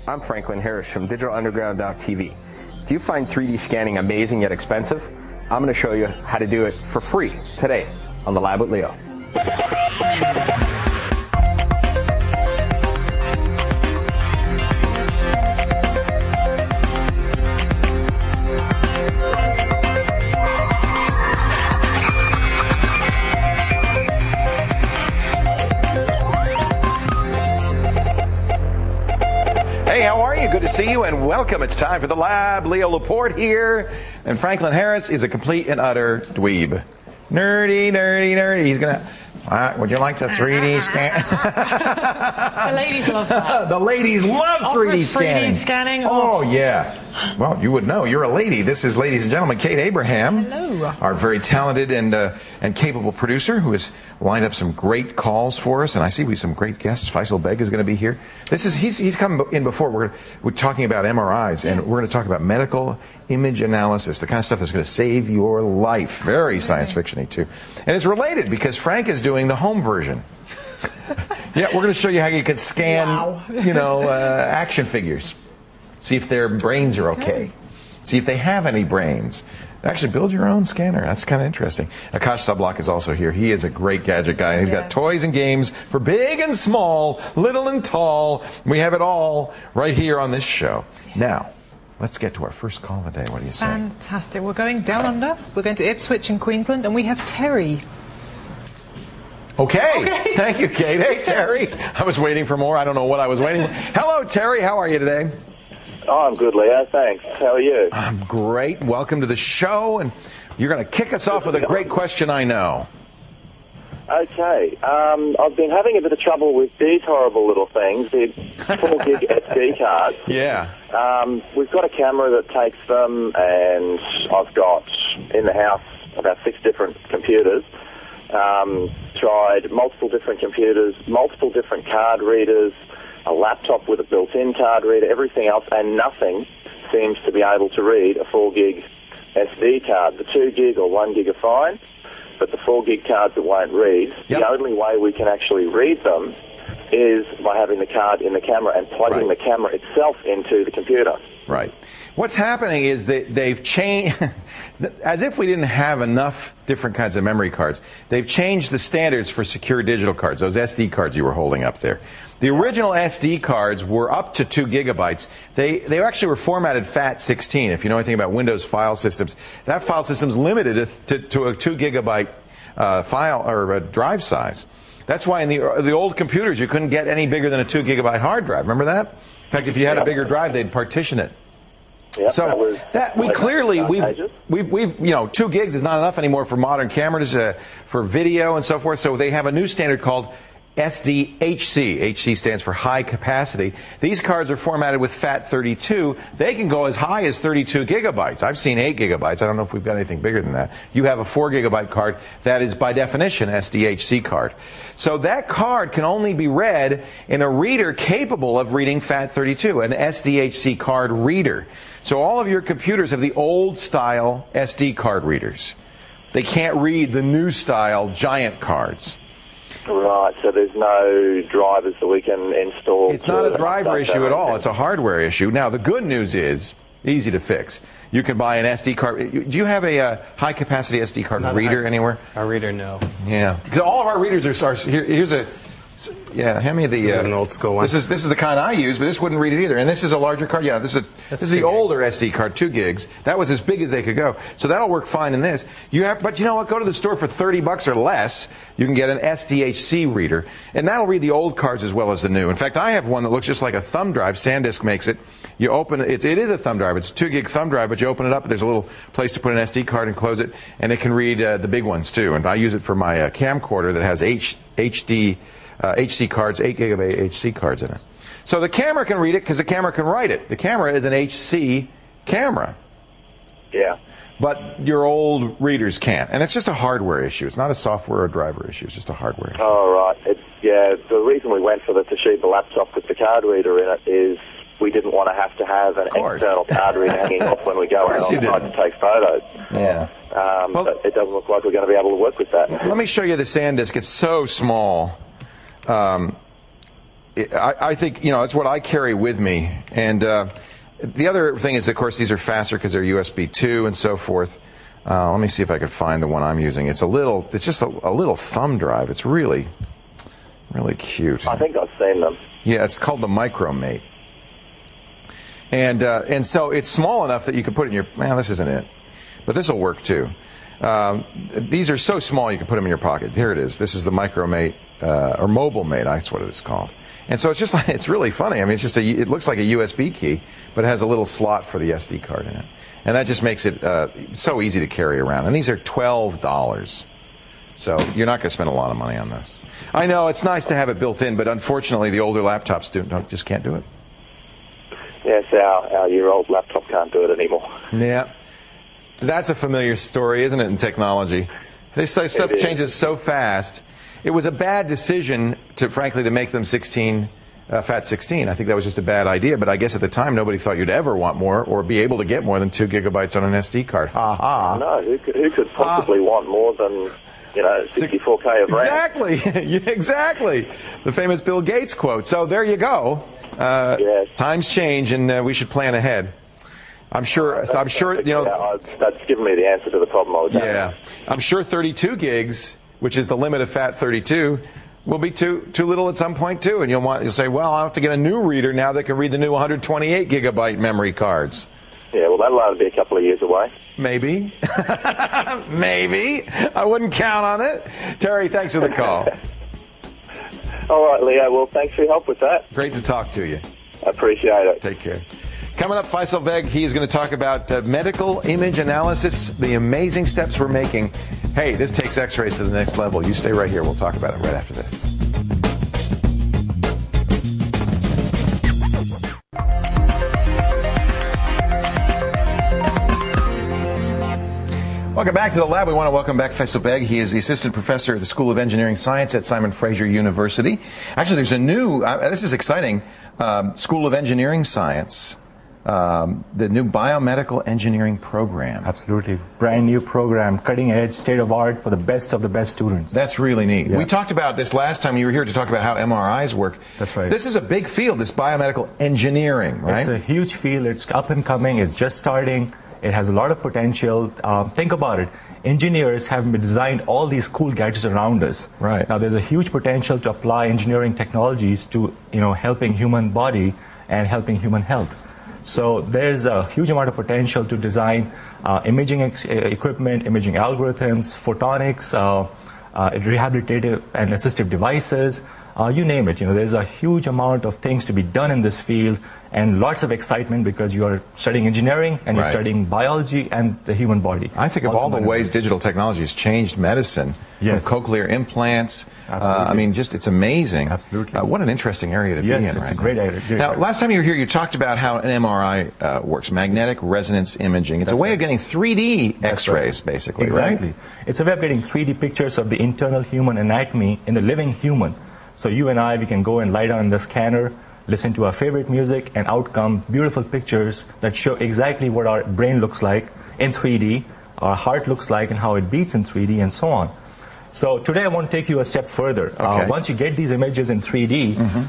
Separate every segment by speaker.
Speaker 1: I'm Franklin Harris from DigitalUnderground.tv. Do you find 3D scanning amazing yet expensive? I'm going to show you how to do it for free today on The Lab with Leo.
Speaker 2: Hey, how are you? Good to see you and welcome. It's time for The Lab. Leo Laporte here. And Franklin Harris is a complete and utter dweeb. Nerdy, nerdy, nerdy. He's going to... would you like to 3D scan?
Speaker 3: The ladies love that.
Speaker 2: The ladies love 3D scanning.
Speaker 3: 3D scanning.
Speaker 2: Oh, yeah. Well, you would know. You're a lady. This is, ladies and gentlemen, Kate Abraham.
Speaker 3: Hello.
Speaker 2: Our very talented and capable producer who has lined up some great calls for us. And I see we have some great guests. Faisal Beg is going to be here. He's come in before. We're talking about MRIs, and we're going to talk about medical image analysis, the kind of stuff that's going to save your life. Very science fiction-y, too. And it's related because Frank is doing the home version. Yeah, we're going to show you how you can scan, action figures. See if their brains are okay. See if they have any brains. Actually, build your own scanner. That's kind of interesting. Akash Sublock is also here. He is a great gadget guy. And he's got toys and games for big and small, little and tall. We have it all right here on this show. Yes. Now, let's get to our first call of the day. What do you say?
Speaker 3: Fantastic. We're going down under. We're going to Ipswich in Queensland, and we have Terry.
Speaker 2: Okay. Thank you, Kate. Hey, Terry. I was waiting for more. I don't know what I was waiting for. Hello, Terry. How are you today?
Speaker 4: Oh, I'm good, Leo. Thanks. How are you?
Speaker 2: I'm great. Welcome to the show, and you're going to kick us off with a great question, I know.
Speaker 4: Okay. I've been having a bit of trouble with these horrible little things, the 4 gig SD cards.
Speaker 2: Yeah.
Speaker 4: We've got a camera that takes them, and I've got in the house about 6 different computers. Tried multiple different computers, multiple different card readers, a laptop with a built-in card reader, everything else, and nothing seems to be able to read a 4 gig SD card. The 2 gig or 1 gig are fine, but the 4 gig cards that won't read, the only way we can actually read them is by having the card in the camera and plugging the camera itself into the computer.
Speaker 2: Right. What's happening is that they've changed, as if we didn't have enough different kinds of memory cards, they've changed the standards for secure digital cards, those SD cards you were holding up there. The original SD cards were up to 2 gigabytes. They actually were formatted FAT16. If you know anything about Windows file systems, that file system's limited to a 2 gigabyte file or a drive size. That's why in the old computers you couldn't get any bigger than a 2 gigabyte hard drive. Remember that? In fact, if you had a bigger drive, they'd partition it.
Speaker 4: Yep,
Speaker 2: so we've 2 gigs is not enough anymore for modern cameras, for video and so forth. So they have a new standard called SDHC. HC stands for high capacity. These cards are formatted with FAT32. They can go as high as 32 gigabytes. I've seen 8 gigabytes. I don't know if we've got anything bigger than that. You have a 4 gigabyte card. That is, by definition, SDHC card. So that card can only be read in a reader capable of reading FAT32, an SDHC card reader. So all of your computers have the old style SD card readers. They can't read the new style giant cards.
Speaker 4: Right, so there's no drivers that we can install.
Speaker 2: It's not a driver issue at all. It's a hardware issue. Now, the good news is, easy to fix. You can buy an SD card. Do you have a high-capacity SD card reader anywhere?
Speaker 1: Our reader, no.
Speaker 2: Yeah. Because all of our readers are here's a... Yeah, hand me the...
Speaker 1: This is an old school one.
Speaker 2: This is the kind I use, but this wouldn't read it either. And this is a larger card. Yeah, this is the older SD card, 2 gigs. That was as big as they could go. So that'll work fine in this. But you know what? Go to the store for $30 or less. You can get an SDHC reader, and that'll read the old cards as well as the new. In fact, I have one that looks just like a thumb drive. SanDisk makes it. You open it. It is a thumb drive. It's a 2 gig thumb drive, but you open it up. There's a little place to put an SD card and close it, and it can read the big ones too. And I use it for my camcorder that has HC cards, 8 gigabyte HC cards in it. So the camera can read it because the camera can write it. The camera is an HC camera.
Speaker 4: Yeah.
Speaker 2: But your old readers can't. And it's just a hardware issue. It's not a software or driver issue. It's just a hardware issue.
Speaker 4: Oh, right. The reason we went for the Toshiba laptop with the card reader in it is we didn't want to have an external card reader hanging off when we go out outside to take photos.
Speaker 2: Yeah.
Speaker 4: But it doesn't look like we're going to be able to work with that.
Speaker 2: Let me show you the SanDisk. It's so small. I think, you know, it's what I carry with me. And the other thing is, of course, these are faster because they're USB 2 and so forth. Let me see if I can find the one I'm using. It's just a little thumb drive. It's really cute.
Speaker 4: I think I've seen them.
Speaker 2: Yeah, it's called the Micromate. And so it's small enough that you can put it in your, man, this isn't it. But this will work too. These are so small you can put them in your pocket. Here it is. This is the Micromate, or Mobile Mate, that's what it's called. And so it's just like, it's really funny. I mean, it looks like a USB key, but it has a little slot for the SD card in it. And that just makes it so easy to carry around. And these are $12. So you're not going to spend a lot of money on this. I know it's nice to have it built in, but unfortunately the older laptops just can't do it.
Speaker 4: Yes, our year-old laptop can't do it anymore.
Speaker 2: Yeah. That's a familiar story, isn't it, in technology? This stuff changes so fast. It was a bad decision, frankly, to make them 16, Fat 16. I think that was just a bad idea, but I guess at the time nobody thought you'd ever want more or be able to get more than 2 gigabytes on an SD card. Ha ha.
Speaker 4: No, who could possibly want more than, 64K of RAM?
Speaker 2: Exactly. Exactly. The famous Bill Gates quote. So there you go.
Speaker 4: Yes.
Speaker 2: Times change, and we should plan ahead. I'm sure,
Speaker 4: that's given me the answer to the problem I was having.
Speaker 2: Yeah. I'm sure 32 gigs, which is the limit of Fat 32, will be too little at some point too. And you'll say, well, I'll have to get a new reader now that can read the new 128 gigabyte memory cards.
Speaker 4: Yeah, well, that'll only be a couple of years away.
Speaker 2: Maybe. Maybe. I wouldn't count on it. Terry, thanks for the call.
Speaker 4: All right, Leo. Well, thanks for your help with that.
Speaker 2: Great to talk to you.
Speaker 4: I appreciate it.
Speaker 2: Take care. Coming up, Faisal Beg, he is going to talk about medical image analysis, the amazing steps we're making. Hey, this takes x-rays to the next level. You stay right here. We'll talk about it right after this. Welcome back to the lab. We want to welcome back Faisal Beg. He is the assistant professor at the School of Engineering Science at Simon Fraser University. Actually, there's a new, this is exciting, School of Engineering Science. The new biomedical engineering program.
Speaker 5: Absolutely. Brand new program, cutting edge, state of art for the best of the best students.
Speaker 2: That's really neat.
Speaker 5: Yeah.
Speaker 2: We talked about this last time you were here to talk about how MRIs work.
Speaker 5: That's right.
Speaker 2: This is a big field, this biomedical engineering, right?
Speaker 5: It's a huge field. It's up and coming. It's just starting. It has a lot of potential. Think about it. Engineers have designed all these cool gadgets around us.
Speaker 2: Right.
Speaker 5: Now, there's a huge potential to apply engineering technologies to, helping human body and helping human health. So there's a huge amount of potential to design imaging equipment, imaging algorithms, photonics, rehabilitative and assistive devices, you name it. There's a huge amount of things to be done in this field, and lots of excitement because you are studying engineering and you're studying biology and the human body.
Speaker 2: I think of all the ways digital technology has changed medicine,
Speaker 5: yes,
Speaker 2: from cochlear implants. I mean, it's amazing.
Speaker 5: Absolutely.
Speaker 2: What an interesting area to be in.
Speaker 5: Yes, it's a great area.
Speaker 2: Now, last time you were here, you talked about how an MRI works, magnetic resonance imaging. It's a way of getting 3D X-rays, basically,
Speaker 5: exactly.
Speaker 2: Right?
Speaker 5: It's a way of getting 3D pictures of the internal human anatomy in the living human. So you and I, we can go and lie down in the scanner, listen to our favorite music, and out come beautiful pictures that show exactly what our brain looks like in 3D, our heart looks like, and how it beats in 3D, and so on. So today I want to take you a step further.
Speaker 2: Okay.
Speaker 5: Once you get these images in 3D,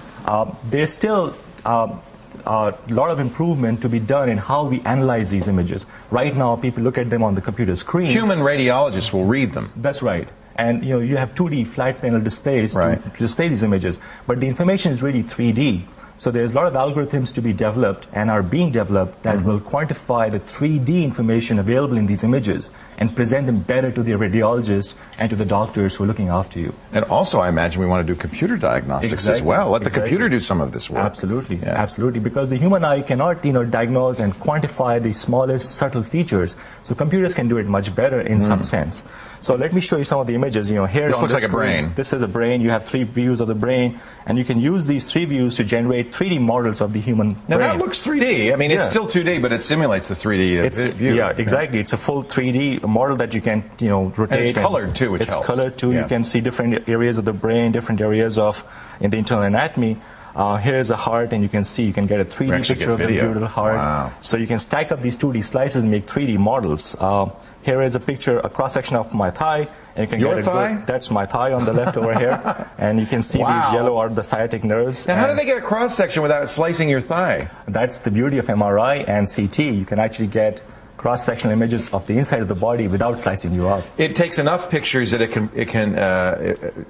Speaker 5: there's still a lot of improvement to be done in how we analyze these images. Right now, people look at them on the computer screen.
Speaker 2: Human radiologists will read them.
Speaker 5: That's right. And you have 2D flat panel displays to display these images, but the information is really 3D. So there's a lot of algorithms to be developed and are being developed that will quantify the 3D information available in these images and present them better to the radiologists and to the doctors who are looking after you.
Speaker 2: And also, I imagine we want to do computer diagnostics as well. Let the computer do some of this work.
Speaker 5: Absolutely, absolutely. Because the human eye cannot, diagnose and quantify the smallest subtle features. So computers can do it much better in some sense. So let me show you some of the images. Here
Speaker 2: this looks like
Speaker 5: screen,
Speaker 2: a brain.
Speaker 5: This is a brain. You have 3 views of the brain, and you can use these 3 views to generate 3D models of the human brain.
Speaker 2: Now that looks 3D. I mean, it's still 2D, but it simulates the 3D view.
Speaker 5: Yeah, exactly. It's a full 3D model that you can, rotate.
Speaker 2: And it's colored too, which helps.
Speaker 5: It's colored too. You can see different areas of the brain, different areas in the internal anatomy. Here's a heart, and you can see, you can get a 3D picture of the beautiful heart.
Speaker 2: Wow.
Speaker 5: So you can stack up these 2D slices and make 3D models. Here is a picture, a cross-section of my thigh. And you can
Speaker 2: Your
Speaker 5: get
Speaker 2: thigh?
Speaker 5: That's my thigh on the left over here. And you can see these yellow are the sciatic nerves.
Speaker 2: Now, how do they get a cross-section without slicing your thigh?
Speaker 5: That's the beauty of MRI and CT. You can actually get cross-sectional images of the inside of the body without slicing you up.
Speaker 2: It takes enough pictures that it can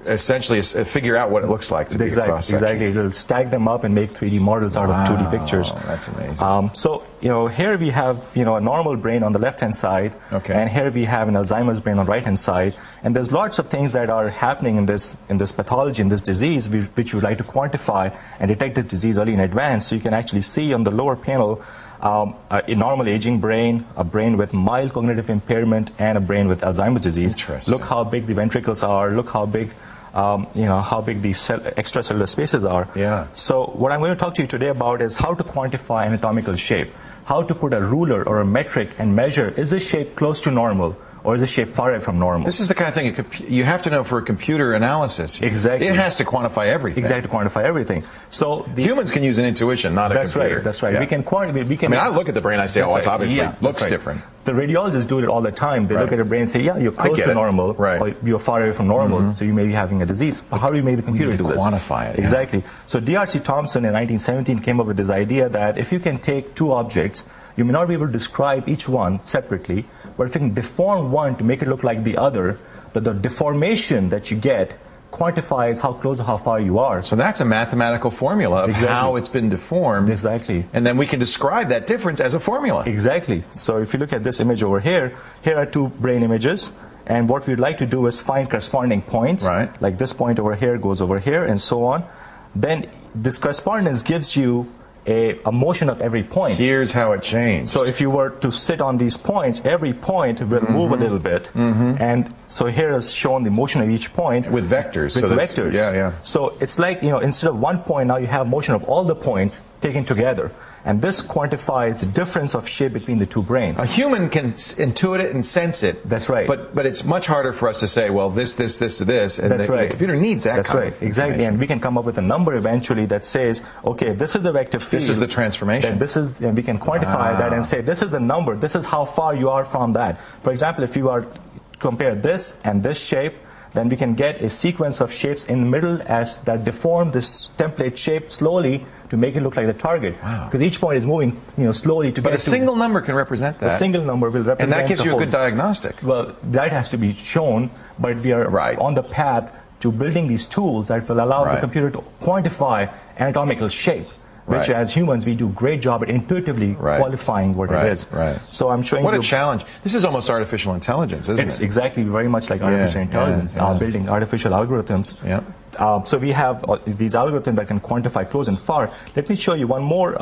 Speaker 2: essentially figure out what it looks like to be a cross-section.
Speaker 5: Exactly. It'll stack them up and make 3D models out of 2D pictures.
Speaker 2: That's amazing.
Speaker 5: So, here we have, a normal brain on the left-hand side.
Speaker 2: Okay.
Speaker 5: And here we have an Alzheimer's brain on the right-hand side. And there's lots of things that are happening in this pathology, in this disease, which we would like to quantify and detect this disease early in advance. So you can actually see on the lower panel a normal aging brain, a brain with mild cognitive impairment, and a brain with Alzheimer's disease.
Speaker 2: Interesting.
Speaker 5: Look how big the ventricles are. Look how big, how big these extracellular spaces are.
Speaker 2: Yeah.
Speaker 5: So what I'm going to talk to you today about is how to quantify anatomical shape, how to put a ruler or a metric and measure, is this shape close to normal? Or is the shape far away from normal?
Speaker 2: This is the kind of thing you have to know for a computer analysis.
Speaker 5: Exactly.
Speaker 2: It has to quantify everything.
Speaker 5: Exactly, to quantify everything. So
Speaker 2: humans can use an intuition, not a computer.
Speaker 5: Right. That's right.
Speaker 2: Yeah.
Speaker 5: We can quantify.
Speaker 2: I look at the brain, I say, it's obviously looks different.
Speaker 5: The radiologists do it all the time. They look at a brain and say, yeah, you're close to normal, or you're far away from normal, so you may be having a disease. But how do you make the computer do this?
Speaker 2: Quantify it.
Speaker 5: Exactly. So D.R.C. Thompson in 1917 came up with this idea that if you can take two objects, you may not be able to describe each one separately, but if you can deform one to make it look like the other, the deformation that you get quantifies how close or how far you are.
Speaker 2: So that's a mathematical formula of how it's been deformed.
Speaker 5: Exactly.
Speaker 2: And then we can describe that difference as a formula.
Speaker 5: Exactly. So if you look at this image over here, here are two brain images. And what we'd like to do is find corresponding points.
Speaker 2: Right.
Speaker 5: Like this point over here goes over here and so on. Then this correspondence gives you a motion of every point.
Speaker 2: Here's how it changed.
Speaker 5: So if you were to sit on these points, every point will move a little bit. And so here is shown the motion of each point.
Speaker 2: With vectors.
Speaker 5: With vectors.
Speaker 2: Yeah.
Speaker 5: So it's like, instead of one point, now you have motion of all the points taken together. And this quantifies the difference of shape between the two brains.
Speaker 2: A human can intuit it and sense it.
Speaker 5: That's right.
Speaker 2: But it's much harder for us to say, well, this. And
Speaker 5: That's right.
Speaker 2: The computer needs that
Speaker 5: That's
Speaker 2: kind
Speaker 5: right.
Speaker 2: of
Speaker 5: Exactly. And we can come up with a number eventually that says, okay, this is the vector field.
Speaker 2: This is the transformation.
Speaker 5: And we can quantify that and say, this is the number. This is how far you are from that. For example, if you are compare this and this shape, then we can get a sequence of shapes in the middle as that deform this template shape slowly to make it look like the target.
Speaker 2: Wow.
Speaker 5: Because each point is moving slowly to
Speaker 2: but
Speaker 5: get
Speaker 2: a single number can represent that.
Speaker 5: A single number will represent
Speaker 2: and that gives
Speaker 5: the
Speaker 2: you a
Speaker 5: whole.
Speaker 2: good diagnostic.
Speaker 5: Well, that has to be shown, but we are on the path to building these tools that will allow the computer to quantify anatomical shape. Which, as humans, we do a great job at intuitively qualifying what it is. So I'm showing
Speaker 2: you. What a
Speaker 5: you
Speaker 2: challenge. This is almost artificial intelligence, isn't it?
Speaker 5: It's exactly very much like artificial intelligence, building artificial algorithms.
Speaker 2: Yeah.
Speaker 5: So we have these algorithms that can quantify close and far. Let me show you one more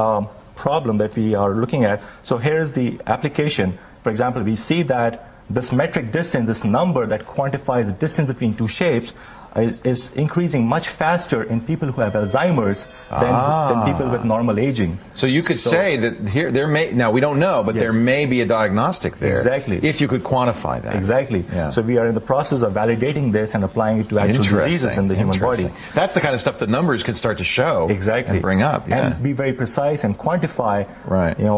Speaker 5: problem that we are looking at. So here's the application. For example, we see that this metric distance, this number that quantifies the distance between two shapes, is increasing much faster in people who have Alzheimer's than people with normal aging.
Speaker 2: So you could say that there may, now we don't know, but there may be a diagnostic there.
Speaker 5: Exactly.
Speaker 2: If you could quantify that.
Speaker 5: Exactly.
Speaker 2: Yeah.
Speaker 5: So we are in the process of validating this and applying it to actual diseases in the human body.
Speaker 2: That's the kind of stuff that numbers can start to show and bring up.
Speaker 5: And be very precise and quantify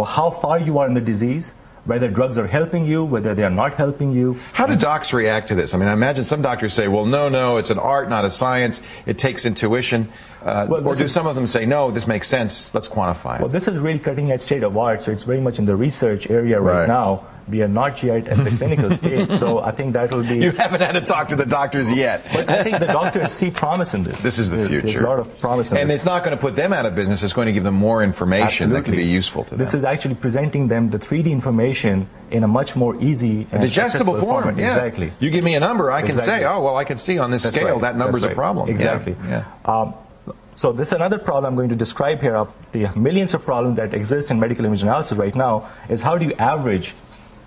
Speaker 5: how far you are in the disease, whether drugs are helping you, whether they are not helping you.
Speaker 2: How do docs react to this? I mean, I imagine some doctors say, well, no, it's an art, not a science. It takes intuition. Or do some of them say, no, this makes sense, let's quantify it?
Speaker 5: Well, this is really cutting edge state of art, so it's very much in the research area right now. We are not yet at the clinical stage, so I think that will be...
Speaker 2: You haven't had to talk to the doctors yet.
Speaker 5: But I think the doctors see promise in this.
Speaker 2: This is the future.
Speaker 5: There's a lot of promise in this.
Speaker 2: And it's not going to put them out of business. It's going to give them more information that can be useful to them.
Speaker 5: This is actually presenting them the 3D information in a much more easy and
Speaker 2: digestible form.
Speaker 5: Yeah. Exactly.
Speaker 2: You give me a number, I can say, oh, well, I can see on this scale that number's a problem.
Speaker 5: Exactly.
Speaker 2: Yeah.
Speaker 5: So this is another problem I'm going to describe here of the millions of problems that exist in medical image analysis right now is how do you average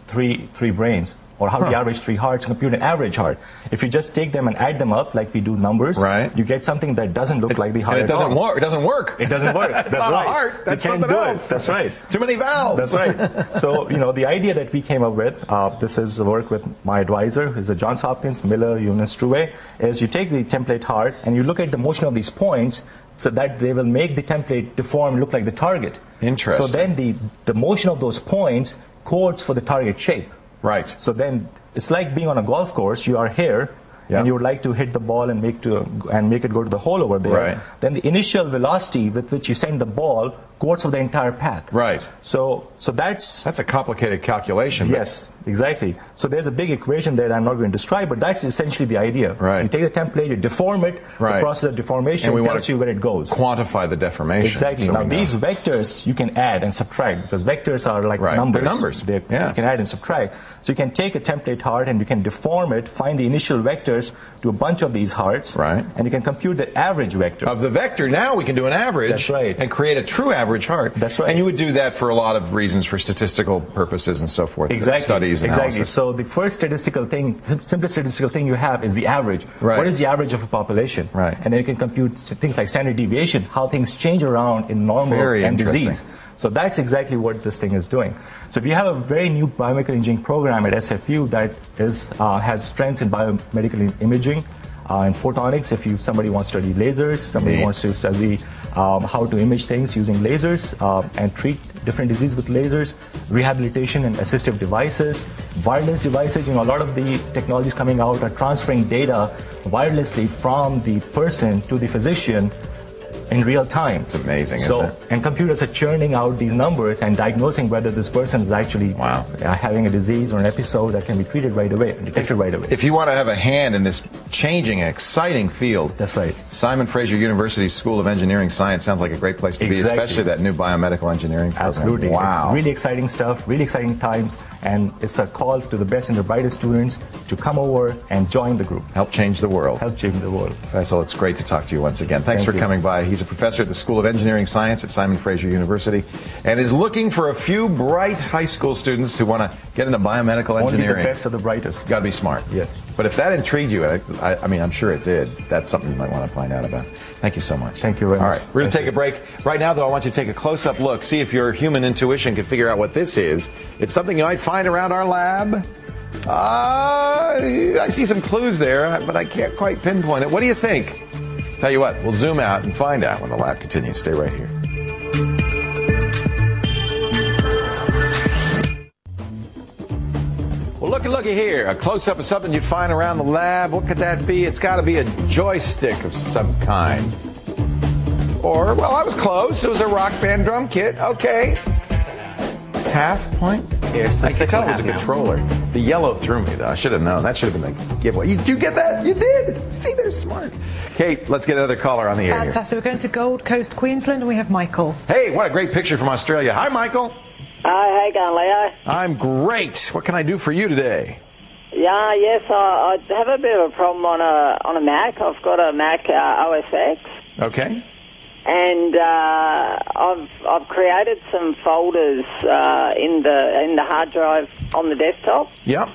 Speaker 5: three brains? Or how do you average 3 hearts and compute an average heart? If you just take them and add them up like we do numbers, you get something that doesn't look like the heart
Speaker 2: at all. It doesn't work.
Speaker 5: It doesn't work. That's
Speaker 2: not
Speaker 5: right.
Speaker 2: a heart. That's
Speaker 5: something
Speaker 2: else.
Speaker 5: That's right.
Speaker 2: Too many valves.
Speaker 5: That's right. So, the idea that we came up with, this is the work with my advisor, who's at Johns Hopkins, Miller, Eunice Struve, is you take the template heart and you look at the motion of these points so that they will make the template deform, look like the target.
Speaker 2: Interesting.
Speaker 5: So then the motion of those points codes for the target shape.
Speaker 2: Right.
Speaker 5: So then it's like being on a golf course. You are here, and you would like to hit the ball and make it go to the hole over there.
Speaker 2: Right.
Speaker 5: Then the initial velocity with which you send the ball codes for the entire path.
Speaker 2: Right.
Speaker 5: So that's
Speaker 2: a complicated calculation. But
Speaker 5: yes, exactly. So there's a big equation there that I'm not going to describe, but that's essentially the idea.
Speaker 2: Right.
Speaker 5: You take the template, you deform it,
Speaker 2: right.
Speaker 5: the process of deformation
Speaker 2: and we
Speaker 5: tells you where it goes.
Speaker 2: Quantify the deformation.
Speaker 5: Exactly.
Speaker 2: So
Speaker 5: now these vectors you can add and subtract, because vectors are like numbers.
Speaker 2: They're numbers.
Speaker 5: You can add and subtract. So you can take a template heart and you can deform it, find the initial vectors to a bunch of these hearts,
Speaker 2: right.
Speaker 5: and you can compute the average vector.
Speaker 2: Of the vector, now we can do an average.
Speaker 5: That's right.
Speaker 2: And create a true average heart.
Speaker 5: That's right.
Speaker 2: And you would do that for a lot of reasons, for statistical purposes and so forth.
Speaker 5: Exactly.
Speaker 2: Studies, analysis.
Speaker 5: Exactly. So the first statistical thing, simplest statistical thing you have is the average.
Speaker 2: Right.
Speaker 5: What is the average of a population?
Speaker 2: Right.
Speaker 5: And then you can compute things like standard deviation, how things change around in normal and disease. So that's exactly what this thing is doing. So we have a very new biomedical imaging program at SFU that has strengths in biomedical imaging and photonics. If somebody wants to study lasers, somebody wants to study how to image things using lasers and treat different diseases with lasers, rehabilitation and assistive devices, wireless devices. A lot of the technologies coming out are transferring data wirelessly from the person to the physician in real time.
Speaker 2: It's amazing, isn't it?
Speaker 5: And computers are churning out these numbers and diagnosing whether this person is actually having a disease or an episode that can be treated right away, detected right away.
Speaker 2: If you want to have a hand in this changing and exciting field,
Speaker 5: that's right.
Speaker 2: Simon Fraser University School of Engineering Science sounds like a great place to be, especially that new biomedical engineering program.
Speaker 5: Absolutely.
Speaker 2: Wow.
Speaker 5: It's really exciting stuff, really exciting times, and it's a call to the best and the brightest students to come over and join the group.
Speaker 2: Help change the world.
Speaker 5: Help change the world.
Speaker 2: Faisal, it's great to talk to you once again. Thanks for coming by. He's a professor at the School of Engineering Science at Simon Fraser University and is looking for a few bright high school students who want to get into biomedical engineering.
Speaker 5: Only the best of the brightest.
Speaker 2: Got to be smart.
Speaker 5: Yes.
Speaker 2: But if that intrigued you, I mean, I'm sure it did. That's something you might want to find out about. Thank you so much.
Speaker 5: Thank you very much.
Speaker 2: All right, we're going to take a break. Right now, though, I want you to take a close-up look. See if your human intuition can figure out what this is. It's something you might find around our lab. I see some clues there, but I can't quite pinpoint it. What do you think? Tell you what, we'll zoom out and find out when the lab continues. Stay right here. Well, looky here. A close-up of something you'd find around the lab. What could that be? It's got to be a joystick of some kind. Or, well, I was close. It was a Rock Band drum kit. Okay. Half point?
Speaker 6: Yes,
Speaker 2: I could tell it was a controller. The yellow threw me, though. I should have known. That should have been the giveaway. You get that? You did. See, they're smart. Kate, let's get another caller on the air.
Speaker 3: Fantastic. We're going to Gold Coast, Queensland, and we have Michael.
Speaker 2: Hey, what a great picture from Australia. Hi, Michael.
Speaker 7: Hi, how you going, Leo?
Speaker 2: I'm great. What can I do for you today?
Speaker 7: Yeah, yes, I have a bit of a problem on a Mac. I've got a Mac OS X.
Speaker 2: Okay.
Speaker 7: And I've created some folders in the hard drive on the desktop.
Speaker 2: Yep.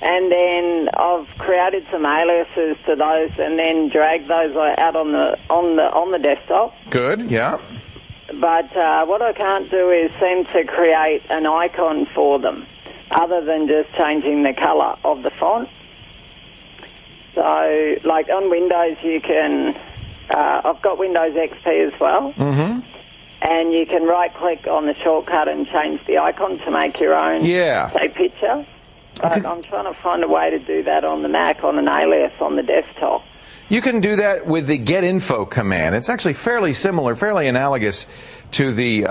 Speaker 7: And then I've created some aliases to those, and then dragged those out on the desktop.
Speaker 2: Good. Yeah.
Speaker 7: But what I can't do is seem to create an icon for them, other than just changing the colour of the font. So, like on Windows, you can. I've got Windows XP as well.
Speaker 2: Mm-hmm.
Speaker 7: And you can right-click on the shortcut and change the icon to make your own, say, picture. But I'm trying to find a way to do that on the Mac, on an alias on the desktop.
Speaker 2: You can do that with the get info command. It's actually fairly similar, fairly analogous to the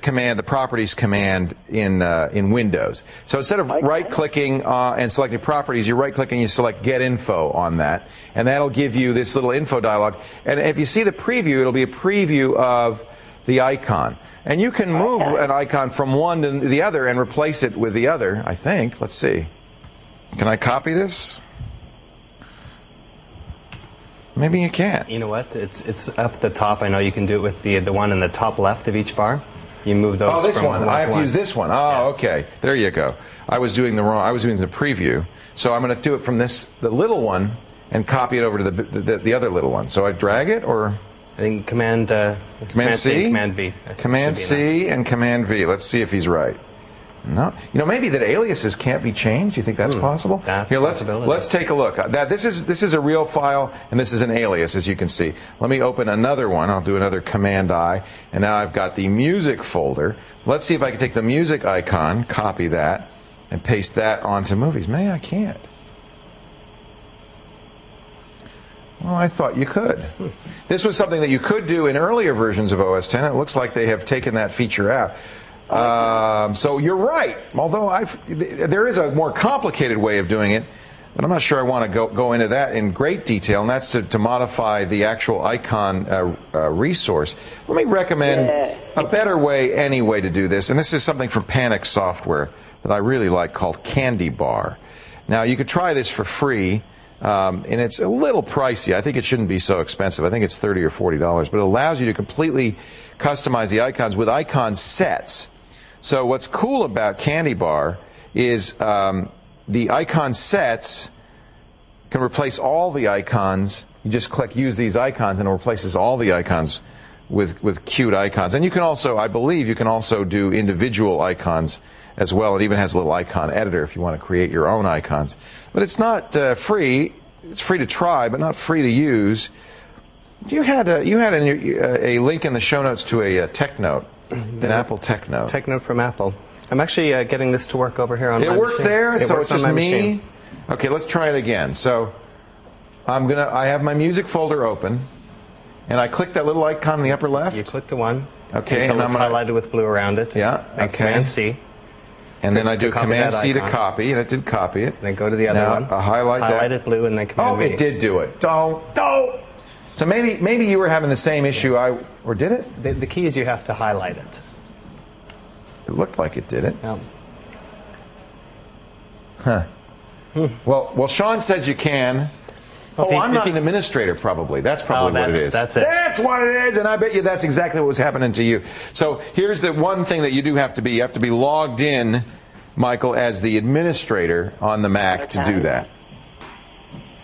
Speaker 2: command, the properties command in Windows. So instead of right-clicking and selecting properties, you right-click and you select get info on that, and that'll give you this little info dialog. And if you see the preview, it'll be a preview of the icon. And you can move an icon from one to the other and replace it with the other, I think. Let's see. Can I copy this? Maybe you can't.
Speaker 6: You know what? It's up at the top. I know you can do it with the one in the top left of each bar. You move those.
Speaker 2: Oh, this
Speaker 6: from
Speaker 2: one. I have to use this one. Oh, yes. Okay. There you go. I was doing the preview. So I'm going to do it from the little one, and copy it over to the other little one. So I drag it, or
Speaker 6: I think Command C,
Speaker 2: Command C,
Speaker 6: and Command V.
Speaker 2: Command C and Command V. Let's see if he's right. No, maybe that aliases can't be changed. You think that's possible?
Speaker 6: That's
Speaker 2: Here,
Speaker 6: a possibility.
Speaker 2: let's take a look. This is a real file, and this is an alias, as you can see. Let me open another one. I'll do another Command I, and now I've got the music folder. Let's see if I can take the music icon, copy that, and paste that onto movies. Maybe I can't. Well, I thought you could. This was something that you could do in earlier versions of OS X. It looks like they have taken that feature out. So you're right. Although there is a more complicated way of doing it, but I'm not sure I want to go into that in great detail, and that's to modify the actual icon resource. Let me recommend a better way anyway to do this, and this is something from Panic Software that I really like called Candy Bar. Now, you could try this for free. And it's a little pricey. I think it shouldn't be so expensive. I think it's $30 or $40, but it allows you to completely customize the icons with icon sets. So what's cool about Candy Bar is the icon sets can replace all the icons. You just click Use These Icons, and it replaces all the icons with cute icons. And you can also, I believe, you can also do individual icons as well. It even has a little icon editor if you want to create your own icons. But it's not free. It's free to try, but not free to use. You had a link in the show notes to a tech note, an Apple tech note.
Speaker 6: Tech note from Apple. I'm actually getting this to work over here on my machine.
Speaker 2: It works there, so it's just me.
Speaker 6: Machine.
Speaker 2: Okay, let's try it again. So I have my music folder open, and I click that little icon in the upper left.
Speaker 6: You click the one.
Speaker 2: Okay,
Speaker 6: until it's highlighted with blue around it.
Speaker 2: Yeah.
Speaker 6: And
Speaker 2: Okay.
Speaker 6: Command C.
Speaker 2: And then I do Command C to
Speaker 6: icon.
Speaker 2: copy, and it did copy it.
Speaker 6: Then go to the other
Speaker 2: now,
Speaker 6: one.
Speaker 2: I highlight
Speaker 6: it blue, and then Command
Speaker 2: V.
Speaker 6: V.
Speaker 2: It did do it. Don't. So maybe you were having the same issue or did it?
Speaker 6: The key is you have to highlight it.
Speaker 2: It looked like it did it.
Speaker 6: Yeah.
Speaker 2: Huh. Well, Sean says you can. I'm not an administrator, probably. That's probably what it is.
Speaker 6: That's it.
Speaker 2: That's what it is, and I bet you that's exactly what was happening to you. So here's the one thing that you do have to be. You have to be logged in, Michael, as the administrator on the Mac to do that.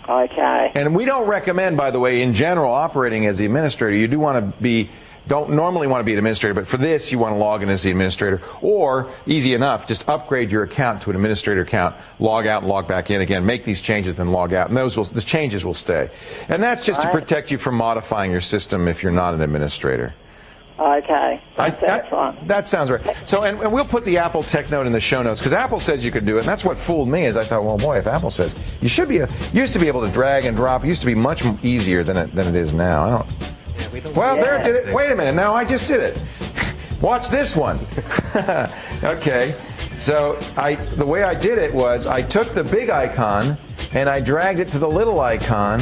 Speaker 7: Okay.
Speaker 2: And we don't recommend, by the way, in general, operating as the administrator. You do want to don't normally want to be an administrator, but for this, you want to log in as the administrator. Or, easy enough, just upgrade your account to an administrator account, log out and log back in again, make these changes, then log out, and the changes will stay. And that's just to protect you from modifying your system if you're not an administrator.
Speaker 7: Okay. That's fine.
Speaker 2: That sounds right. So, and we'll put the Apple tech note in the show notes, because Apple says you could do it, and that's what fooled me, is I thought, well, boy, if Apple says, you used to be able to drag and drop, it used to be much easier than it is now. There it did it. Wait a minute, now I just did it. Watch this one. Okay, so the way I did it was I took the big icon and I dragged it to the little icon,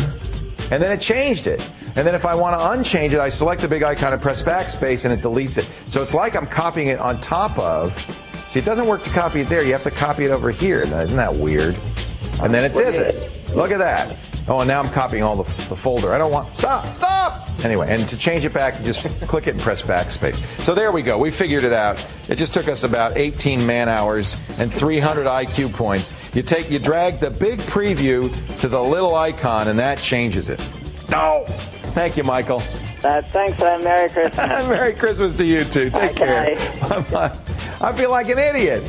Speaker 2: and then it changed it. And then if I want to unchange it, I select the big icon and press backspace, and it deletes it. So it's like I'm copying it on top of. See, it doesn't work to copy it there. You have to copy it over here. Isn't that weird? And then it does it. Look at that. Oh, and now I'm copying all the folder. I don't want... Stop! Anyway, and to change it back, you just click it and press backspace. So there we go. We figured it out. It just took us about 18 man-hours and 300 IQ points. You drag the big preview to the little icon, and that changes it. Oh! Thank you, Michael.
Speaker 7: Thanks for that. Merry Christmas.
Speaker 2: Merry Christmas to you, too. Take care. Bye-bye. I feel like an idiot.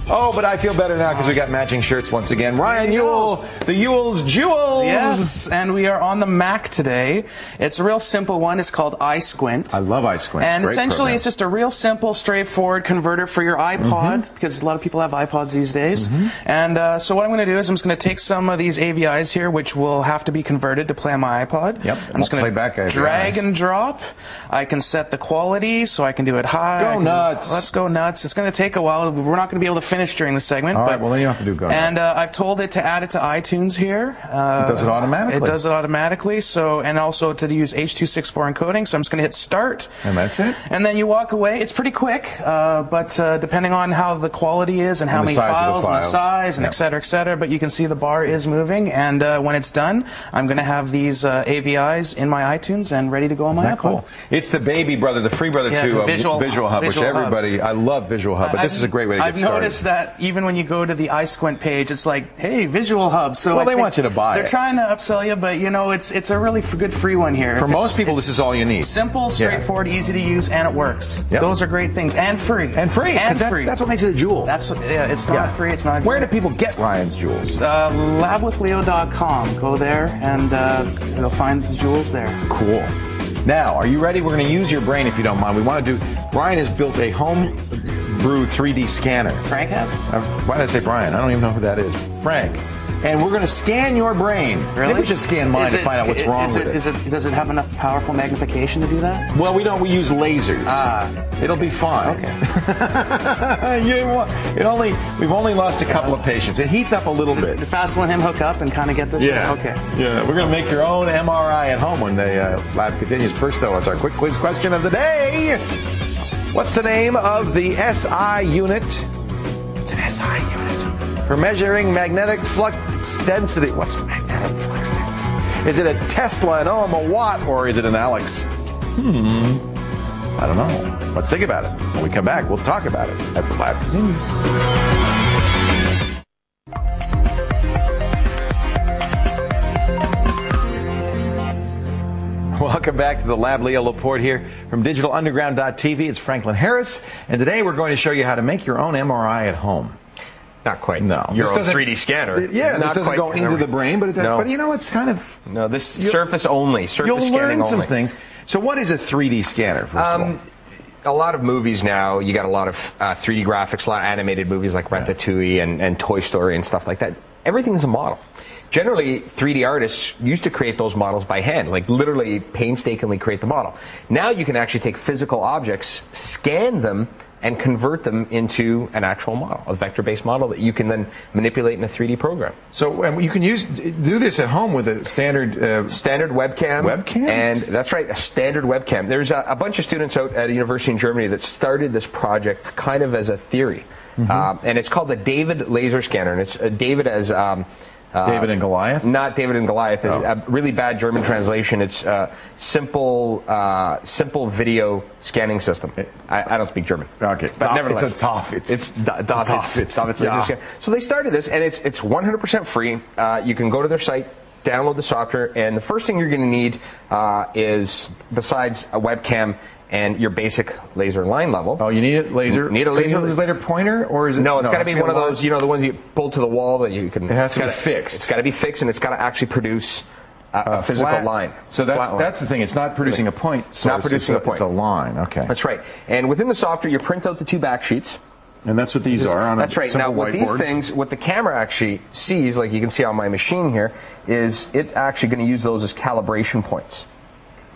Speaker 2: Oh, but I feel better now because we got matching shirts once again. Ryan Ewell, the Ewell's Jewels.
Speaker 8: Yes, and we are on the Mac today. It's a real simple one. It's called iSquint.
Speaker 2: I love iSquint.
Speaker 8: And essentially, it's just a real simple, straightforward converter for your iPod, because a lot of people have iPods these days. And so what I'm going to do is I'm just going to take some of these AVIs here, which will have to be converted to play on my iPod.
Speaker 2: Yep.
Speaker 8: I'm just going to drag and drop. I can set the quality so I can do it high.
Speaker 2: Go nuts.
Speaker 8: Let's go nuts. It's going to take a while. We're not going to be able to finish during the segment.
Speaker 2: All right, well, then you have to do go.
Speaker 8: And I've told it to add it to iTunes here.
Speaker 2: It does it automatically.
Speaker 8: It does it automatically. So, and also to use H.264 encoding. So I'm just going to hit start.
Speaker 2: And that's it.
Speaker 8: And then you walk away. It's pretty quick, but depending on how the quality is and how many files and the size and et cetera, but you can see the bar is moving. And when it's done, I'm going to have these AVIs in my iTunes and ready to go on my iPod.
Speaker 2: Cool? It's the baby brother, the free brother to Visual Hub, which everybody, I love Visual Hub, but this is a great way to get started.
Speaker 8: I've noticed that even when you go to the iSquint page, it's like, hey, Visual Hub. So
Speaker 2: well, they want you to buy it.
Speaker 8: They're trying to upsell you, but you know, it's a really good free one here.
Speaker 2: For most people, this is all you need.
Speaker 8: Simple, straightforward, easy to use, and it works.
Speaker 2: Yep.
Speaker 8: Those are great things, and free.
Speaker 2: And free.
Speaker 8: And
Speaker 2: free. That's what makes it a jewel.
Speaker 8: That's what, it's not free. It's not.
Speaker 2: Where do people get Ryan's jewels?
Speaker 8: Labwithleo.com. Go there, and you'll find the jewels there.
Speaker 2: Cool. Now, are you ready? We're going to use your brain if you don't mind. We want to do. Ryan has built a home brew 3D scanner.
Speaker 8: Frank has?
Speaker 2: Why did I say Brian? I don't even know who that is. Frank. And we're going to scan your brain.
Speaker 8: Really?
Speaker 2: Maybe we should scan mine to find out what's wrong with it.
Speaker 8: Does it have enough powerful magnification to do that?
Speaker 2: Well, we don't. We use lasers. It'll be fine.
Speaker 8: Okay.
Speaker 2: We've only lost a couple of patients. It heats up a little bit.
Speaker 8: Did Fassel and him hook up and kind of get this?
Speaker 2: Yeah.
Speaker 8: One? Okay.
Speaker 2: Yeah. We're going to make your own MRI at home when the lab continues. First, though, it's our quick quiz question of the day. What's the name of the SI unit? It's an SI unit. For measuring magnetic flux density. What's magnetic flux density? Is it a Tesla, an ohm, a watt, or is it an Alex? I don't know. Let's think about it. When we come back, we'll talk about it as the lab continues. Welcome back to the lab. Leo Laporte here from digitalunderground.tv. It's Franklin Harris, and today we're going to show you how to make your own MRI at home.
Speaker 1: Not quite.
Speaker 2: No.
Speaker 1: Your own 3D scanner.
Speaker 2: Yeah, this doesn't go into the brain, but it does.
Speaker 1: No.
Speaker 2: But you know, it's kind of...
Speaker 1: No, this surface only. Surface
Speaker 2: you'll
Speaker 1: scanning
Speaker 2: learn some
Speaker 1: only.
Speaker 2: things. So what is a 3D scanner, first of all?
Speaker 1: A lot of movies now, you got a lot of 3D graphics, a lot of animated movies like Ratatouille and Toy Story and stuff like that. Everything's a model. Generally, 3D artists used to create those models by hand, like literally painstakingly create the model. Now you can actually take physical objects, scan them, and convert them into an actual model, a vector-based model that you can then manipulate in a 3D program.
Speaker 2: So you can do this at home with a standard
Speaker 1: standard webcam.
Speaker 2: Webcam?
Speaker 1: And that's right, a standard webcam. There's a bunch of students out at a university in Germany that started this project kind of as a theory. And it's called the David laser scanner. And it's David as...
Speaker 2: David and Goliath?
Speaker 1: Not David and Goliath. It's a really bad German translation. It's simple video scanning system. I don't speak German.
Speaker 2: Okay.
Speaker 1: But nevertheless.
Speaker 2: It's a tough.
Speaker 1: It's laser scanner. So they started this, and it's 100% free. You can go to their site, download the software, and the first thing you're going to need is, besides a webcam and your basic laser line level.
Speaker 2: Oh, you need a laser?
Speaker 1: Need a laser.
Speaker 2: Is it laser pointer, or is it?
Speaker 1: No, it's got to be one of those, you know, the ones you bolt to the wall that you can.
Speaker 2: It has to be fixed.
Speaker 1: It's got to be fixed, and it's got to actually produce a physical
Speaker 2: flat
Speaker 1: line.
Speaker 2: So that's the thing. It's not producing a point.
Speaker 1: It's not producing a point.
Speaker 2: It's a line. Okay.
Speaker 1: That's right. And within the software, you print out the two back sheets.
Speaker 2: And that's what these are on
Speaker 1: That's right. Now,
Speaker 2: what
Speaker 1: these things, what the camera actually sees, like you can see on my machine here, is it's actually going to use those as calibration points.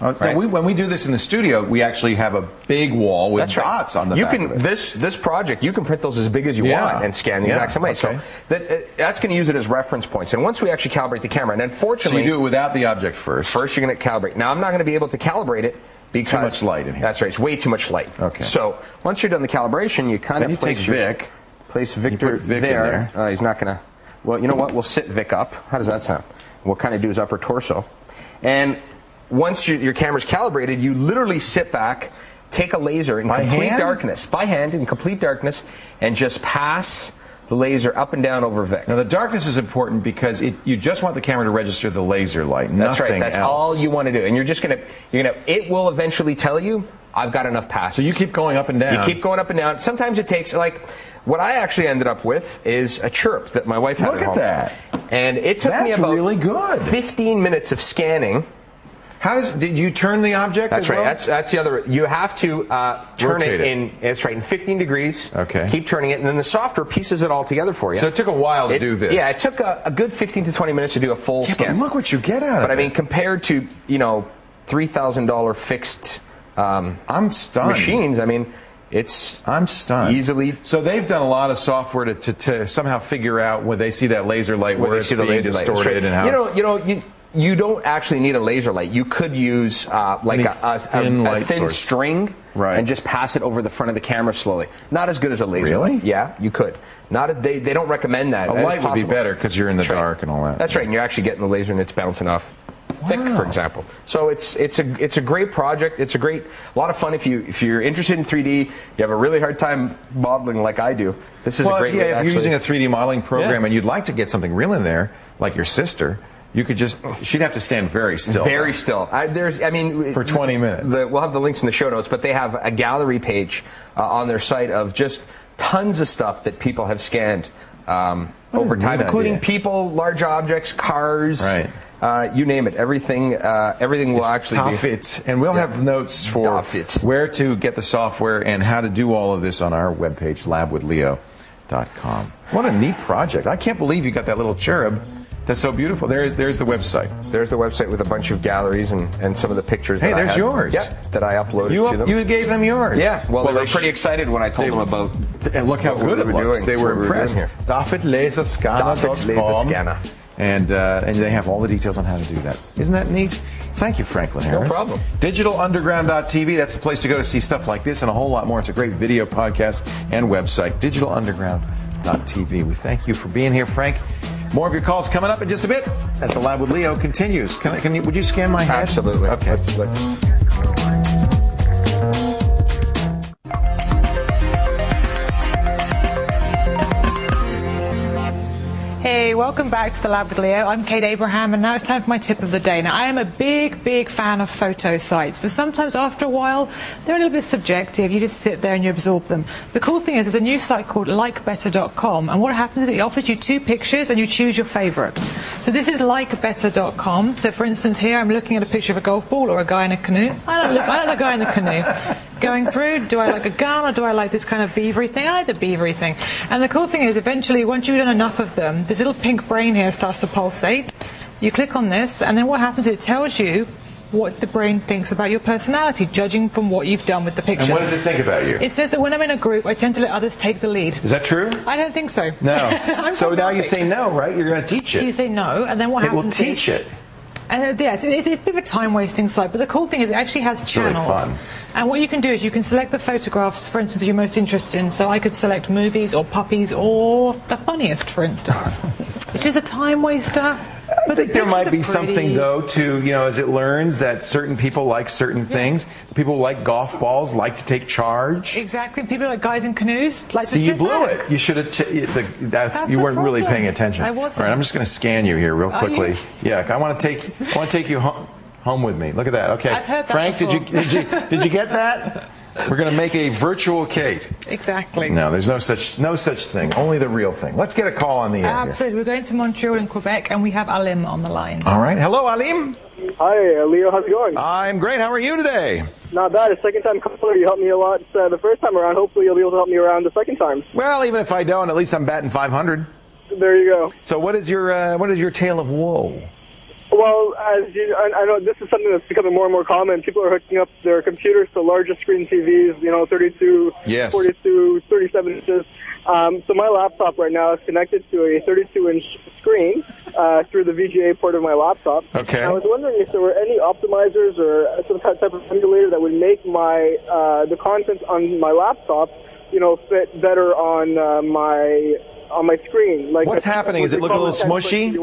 Speaker 2: Right. When we do this in the studio, we actually have a big wall with dots on the back of it.
Speaker 1: This project, you can print those as big as you want and scan the exact same way. So that's going to use it as reference points. And once we actually calibrate the camera, and unfortunately...
Speaker 2: So you do it without the object first.
Speaker 1: First, you're going to calibrate. Now, I'm not going to be able to calibrate it because...
Speaker 2: Too much light in here.
Speaker 1: That's right. It's way too much light.
Speaker 2: Okay.
Speaker 1: So once you're done the calibration, you kind of place
Speaker 2: Vic.
Speaker 1: Place Victor
Speaker 2: Vic
Speaker 1: there.
Speaker 2: in there.
Speaker 1: He's not going to... Well, you know what? We'll sit Vic up. How does that sound? We'll kind of do his upper torso. And... Once your camera's calibrated, you literally sit back, take a laser in complete darkness, by hand, in complete darkness, and just pass the laser up and down over Vic.
Speaker 2: Now, the darkness is important because you just want the camera to register the laser light,
Speaker 1: That's
Speaker 2: nothing
Speaker 1: right. That's
Speaker 2: else.
Speaker 1: all you want to do. And you're just going to, it will eventually tell you, I've got enough passes.
Speaker 2: So you keep going up and down.
Speaker 1: You keep going up and down. Sometimes it takes, like, what I actually ended up with is a chirp that my wife had at home.
Speaker 2: Look at that.
Speaker 1: And it took me about
Speaker 2: really good.
Speaker 1: 15 minutes of scanning.
Speaker 2: Did you turn the object?
Speaker 1: That's right. That's the other. You have to turn
Speaker 2: Rotate
Speaker 1: it in. It's right in 15 degrees.
Speaker 2: Okay.
Speaker 1: Keep turning it, and then the software pieces it all together for you.
Speaker 2: So it took a while to do this.
Speaker 1: Yeah, it took a good 15 to 20 minutes to do a full scan.
Speaker 2: But look what you get out of it.
Speaker 1: But I mean, compared to $3,000 fixed,
Speaker 2: I'm stunned.
Speaker 1: Machines. I mean, I'm
Speaker 2: stunned.
Speaker 1: Easily.
Speaker 2: So they've done a lot of software to somehow figure out when they see that laser light where it's being distorted and how.
Speaker 1: You don't actually need a laser light. You could use like a thin string and just pass it over the front of the camera slowly. Not as good as a laser.
Speaker 2: Really?
Speaker 1: Light. Yeah, you could. They don't recommend that.
Speaker 2: A light would be better because you're in the dark and all that.
Speaker 1: That's right, and you're actually getting the laser and it's bouncing off thick, for example. So it's a great project. It's a lot of fun if you're interested in 3D. You have a really hard time modeling like I do. This is a great way.
Speaker 2: If you're using a 3D modeling program and you'd like to get something real in there, like your sister, you could she'd have to stand very still.
Speaker 1: Very still. For
Speaker 2: 20 minutes.
Speaker 1: We'll have the links in the show notes, but they have a gallery page on their site of just tons of stuff that people have scanned over time, including people, large objects, cars, you name it. Everything will actually be.
Speaker 2: And we'll have notes for where to get the software and how to do all of this on our webpage, labwithleo.com. What a neat project. I can't believe you got that little cherub. That's so beautiful. There's the website.
Speaker 1: There's the website with a bunch of galleries and some of the pictures.
Speaker 2: Hey, there's yours.
Speaker 1: Yep, that I uploaded to them.
Speaker 2: You gave them yours.
Speaker 1: Yeah. Well, they were pretty excited when I told them about.
Speaker 2: And look how good it looks. They were impressed. DavidLaserscanner.com. And they have all the details on how to do that. Isn't that neat? Thank you, Franklin Harris.
Speaker 1: No problem.
Speaker 2: DigitalUnderground.tv. That's the place to go to see stuff like this and a whole lot more. It's a great video podcast and website. DigitalUnderground.tv. We thank you for being here, Frank. More of your calls coming up in just a bit as the Lab with Leo continues. Would you scan my head?
Speaker 1: Absolutely.
Speaker 2: Okay.
Speaker 1: Let's.
Speaker 3: Hey, welcome back to the Lab with Leo. I'm Kate Abraham, and now it's time for my tip of the day. Now, I am a big fan of photo sites, but sometimes after a while, they're a little bit subjective. You just sit there and you absorb them. The cool thing is there's a new site called likebetter.com, and what happens is it offers you 2 pictures and you choose your favorite. So this is likebetter.com. So for instance, here I'm looking at a picture of a golf ball or a guy in a canoe. I like the guy in the canoe. Going through, do I like a gun or do I like this kind of beavery thing? I like the beavery thing. And the cool thing is eventually, once you've done enough of them, this little pink brain here starts to pulsate. You click on this, and then what happens is it tells you what the brain thinks about your personality, judging from what you've done with the pictures.
Speaker 2: And what does it think about you?
Speaker 3: It says that when I'm in a group, I tend to let others take the lead.
Speaker 2: Is that true?
Speaker 3: I don't think so.
Speaker 2: No. So now you say no, right? You're going to teach it.
Speaker 3: So you say no, and then what happens is...
Speaker 2: It will teach it.
Speaker 3: And yes, it's a bit of a time-wasting site, but the cool thing is it actually has channels.
Speaker 2: Really fun.
Speaker 3: And what you can do is you can select the photographs, for instance, you're most interested in. So I could select movies or puppies or the funniest, for instance. It's just a time waster.
Speaker 2: I think there might be something, though, to, as it learns that certain people like certain things. People who like golf balls like to take charge.
Speaker 3: Exactly. People like guys in canoes like to sit
Speaker 2: you blew
Speaker 3: back.
Speaker 2: it. You should have. You weren't really paying attention.
Speaker 3: I wasn't.
Speaker 2: All right, I'm just going to scan you here real quickly. Yeah, I want to take you home with me. Look at that. Okay.
Speaker 3: I've heard that
Speaker 2: Frank,
Speaker 3: before.
Speaker 2: did you get that? We're going to make a virtual Kate.
Speaker 3: Exactly.
Speaker 2: No, there's no such thing. Only the real thing. Let's get a call on the air.
Speaker 3: Absolutely. We're going to Montreal in Quebec, and we have Alim on the line.
Speaker 2: All right. Hello, Alim.
Speaker 9: Hi, Leo. How's it going?
Speaker 2: I'm great. How are you today?
Speaker 9: Not bad. A second-time caller. You helped me a lot the first time around. Hopefully, you'll be able to help me around the second time.
Speaker 2: Well, even if I don't, at least I'm batting 500.
Speaker 9: There you go.
Speaker 2: So, what is your tale of woe?
Speaker 9: Well, I know this is something that's becoming more and more common. People are hooking up their computers to larger screen TVs, 32,
Speaker 2: yes.
Speaker 9: 42, 37 inches. So my laptop right now is connected to a 32-inch screen through the VGA port of my laptop.
Speaker 2: Okay.
Speaker 9: I was wondering if there were any optimizers or some type of emulator that would make the content on my laptop, fit better on my screen. Like
Speaker 2: what's happening? Does it look a little smushy?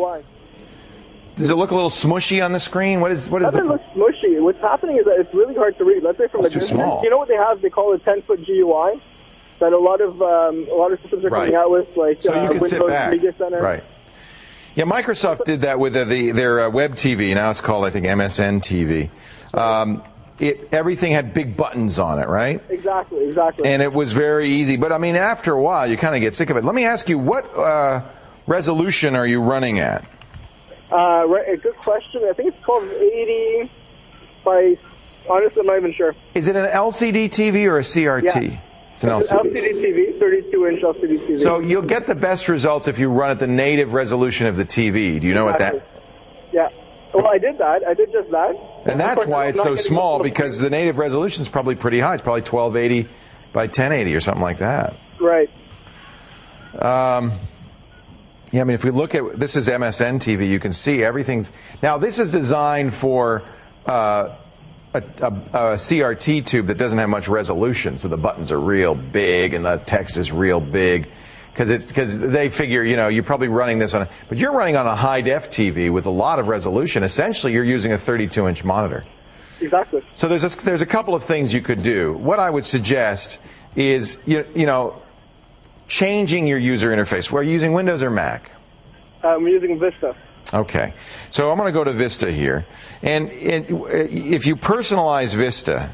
Speaker 2: Does it look a little smushy on the screen? What is? It doesn't
Speaker 9: look smushy. What's happening is that it's really hard to read. Let's say from
Speaker 2: too small.
Speaker 9: You know what they have? They call it 10-foot GUI. That a lot of systems are coming out with, like
Speaker 2: so you can
Speaker 9: Windows
Speaker 2: sit back.
Speaker 9: Media Center.
Speaker 2: Right. Yeah, Microsoft did that with their web TV. Now it's called, I think, MSN TV. Everything had big buttons on it, right?
Speaker 9: Exactly.
Speaker 2: And it was very easy. But I mean, after a while, you kind of get sick of it. Let me ask you, what resolution are you running at?
Speaker 9: Right, a good question. I think it's called 80 by. Honestly, I'm not even sure.
Speaker 2: Is it an LCD TV or a CRT?
Speaker 9: Yeah.
Speaker 2: It's an LCD.
Speaker 9: LCD TV, 32-inch LCD TV.
Speaker 2: So you'll get the best results if you run at the native resolution of the TV. Do you know what that?
Speaker 9: Yeah. Well, I did that. I did just that.
Speaker 2: And that's why it's so small, because the native resolution is probably pretty high. It's probably 1280 by 1080 or something like that.
Speaker 9: Right.
Speaker 2: Yeah, I mean, if we look at, this is MSN TV, you can see everything's, now this is designed for a CRT tube that doesn't have much resolution, so the buttons are real big and the text is real big. because they figure, you're probably running this but you're running on a high-def TV with a lot of resolution. Essentially, you're using a 32-inch monitor.
Speaker 9: Exactly.
Speaker 2: So there's a couple of things you could do. What I would suggest is, changing your user interface. Are you using Windows or Mac?
Speaker 9: I'm using Vista.
Speaker 2: Okay. So I'm going to go to Vista here. And if you personalize Vista,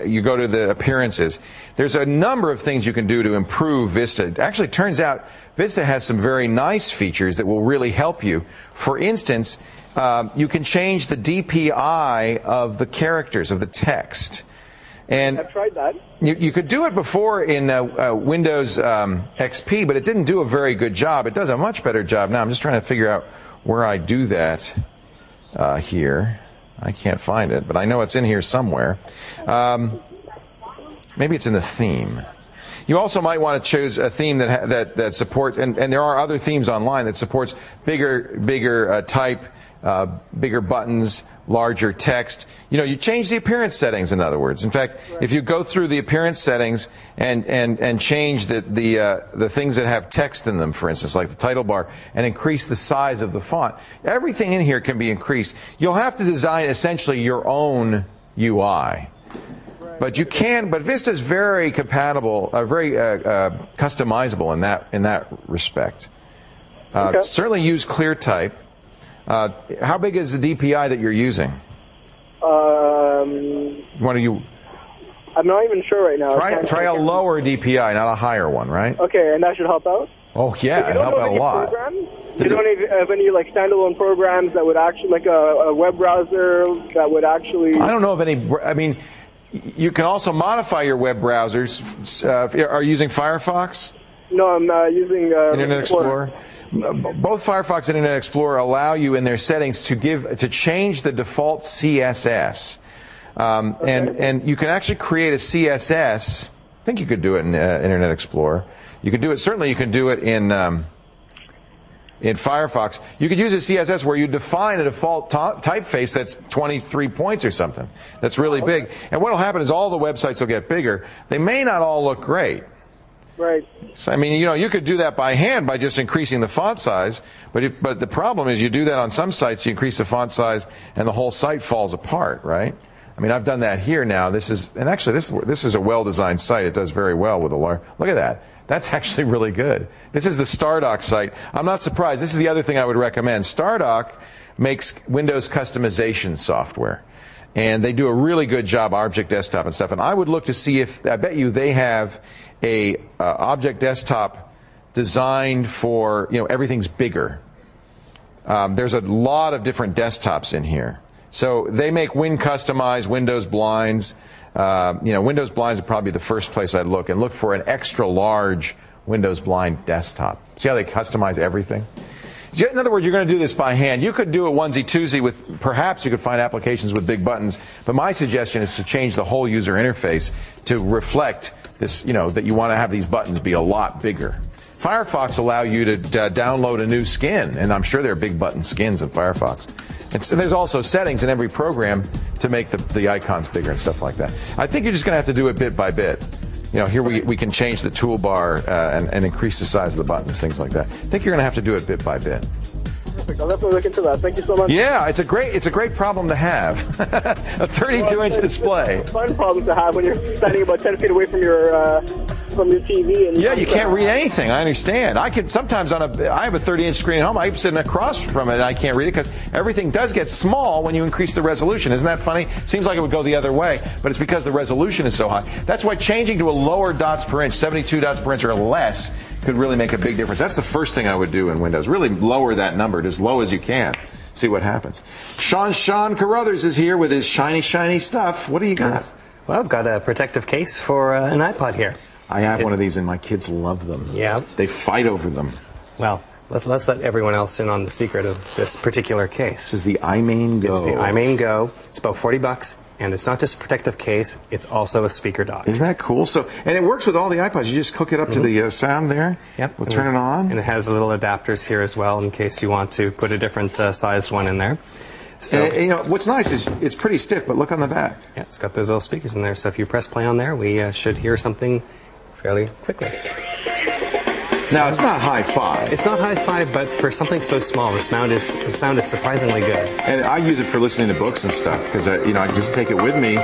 Speaker 2: you go to the appearances, there's a number of things you can do to improve Vista. It actually turns out Vista has some very nice features that will really help you. For instance, you can change the DPI of the characters, of the text. And
Speaker 9: I've tried that.
Speaker 2: You could do it before in Windows XP, but it didn't do a very good job. It does a much better job now. I'm just trying to figure out where I do that here. I can't find it, but I know it's in here somewhere. Maybe it's in the theme. You also might want to choose a theme that supports, and there are other themes online that supports bigger type, bigger buttons, larger text. You change the appearance settings, in other words. In fact, if you go through the appearance settings and change the things that have text in them, for instance, like the title bar, and increase the size of the font, everything in here can be increased. You'll have to design essentially your own UI. But you can. But Vista is very compatible, very customizable in that respect.
Speaker 9: Okay.
Speaker 2: Certainly use ClearType. How big is the DPI that you're using?
Speaker 9: I'm not even sure right now.
Speaker 2: Try a lower DPI, not a higher one, right?
Speaker 9: Okay, and that should help out?
Speaker 2: Oh, yeah, it'll help out a lot.
Speaker 9: Do you know of any like standalone programs that would actually, like a web browser that would actually...
Speaker 2: I don't know of any. I mean, you can also modify your web browsers. Are you using Firefox?
Speaker 9: No, I'm using
Speaker 2: Internet Explorer. Both Firefox and Internet Explorer allow you in their settings to change the default CSS, and you can actually create a CSS. I think you could do it in Internet Explorer. You can do it. Certainly, you can do it in Firefox. You could use a CSS where you define a default typeface that's 23 points or something. That's really big. And what will happen is all the websites will get bigger. They may not all look great.
Speaker 9: Right.
Speaker 2: So, I mean, you could do that by hand by just increasing the font size, but the problem is you do that on some sites, you increase the font size, and the whole site falls apart, right? I mean, I've done that here now. This is a well-designed site. It does very well with a large. Look at that. That's actually really good. This is the Stardock site. I'm not surprised. This is the other thing I would recommend. Stardock makes Windows customization software, and they do a really good job, Object Desktop and stuff. And I would look to see if, I bet you they have a Object Desktop designed for, everything's bigger. There's a lot of different desktops in here. So they make customized Windows blinds. Windows blinds would probably be the first place I'd look, and look for an extra large Windows blind desktop. See how they customize everything? In other words, you're going to do this by hand. You could do it onesie-twosie with, perhaps you could find applications with big buttons, but my suggestion is to change the whole user interface to reflect this, that you want to have these buttons be a lot bigger. Firefox allow you to download a new skin, and I'm sure there are big button skins in Firefox. And so there's also settings in every program to make the icons bigger and stuff like that. I think you're just going to have to do it bit by bit. Here we can change the toolbar and increase the size of the buttons, things like that. I think you're going to have to do it bit by bit.
Speaker 9: Perfect. I'll definitely look into that. Thank you so much.
Speaker 2: Yeah, it's a great problem to have. A 32-inch display.
Speaker 9: It's a fun problem to have when you're standing about 10 feet away from your TV. And
Speaker 2: yeah, you can't read anything. I understand. I have a 30-inch screen at home. I'm sitting across from it, and I can't read it because everything does get small when you increase the resolution. Isn't that funny? Seems like it would go the other way, but it's because the resolution is so high. That's why changing to a lower dots per inch, 72 dots per inch or less, could really make a big difference. That's the first thing I would do in Windows. Really lower that number to as low as you can. See what happens. Sean Carruthers is here with his shiny stuff. What do you got?
Speaker 6: Yes. Well, I've got a protective case for an iPod here.
Speaker 2: I have one of these, and my kids love them.
Speaker 6: Yeah.
Speaker 2: They fight over them.
Speaker 6: Well, let's let everyone else in on the secret of this particular case.
Speaker 2: This is the iMain Go.
Speaker 6: It's the iMain Go. It's about $40, and it's not just a protective case, it's also a speaker dock.
Speaker 2: Isn't that cool? And it works with all the iPods. You just hook it up to the sound there.
Speaker 6: Yep.
Speaker 2: We'll turn it on.
Speaker 6: And it has little adapters here as well in case you want to put a different sized one in there. So,
Speaker 2: and, what's nice is it's pretty stiff, but look on the back.
Speaker 6: Yeah, it's got those little speakers in there. So if you press play on there, we should hear something fairly quickly.
Speaker 2: Now, it's not hi-fi.
Speaker 6: It's not hi-fi, but for something so small, the sound is surprisingly good.
Speaker 2: And I use it for listening to books and stuff because I just take it with me.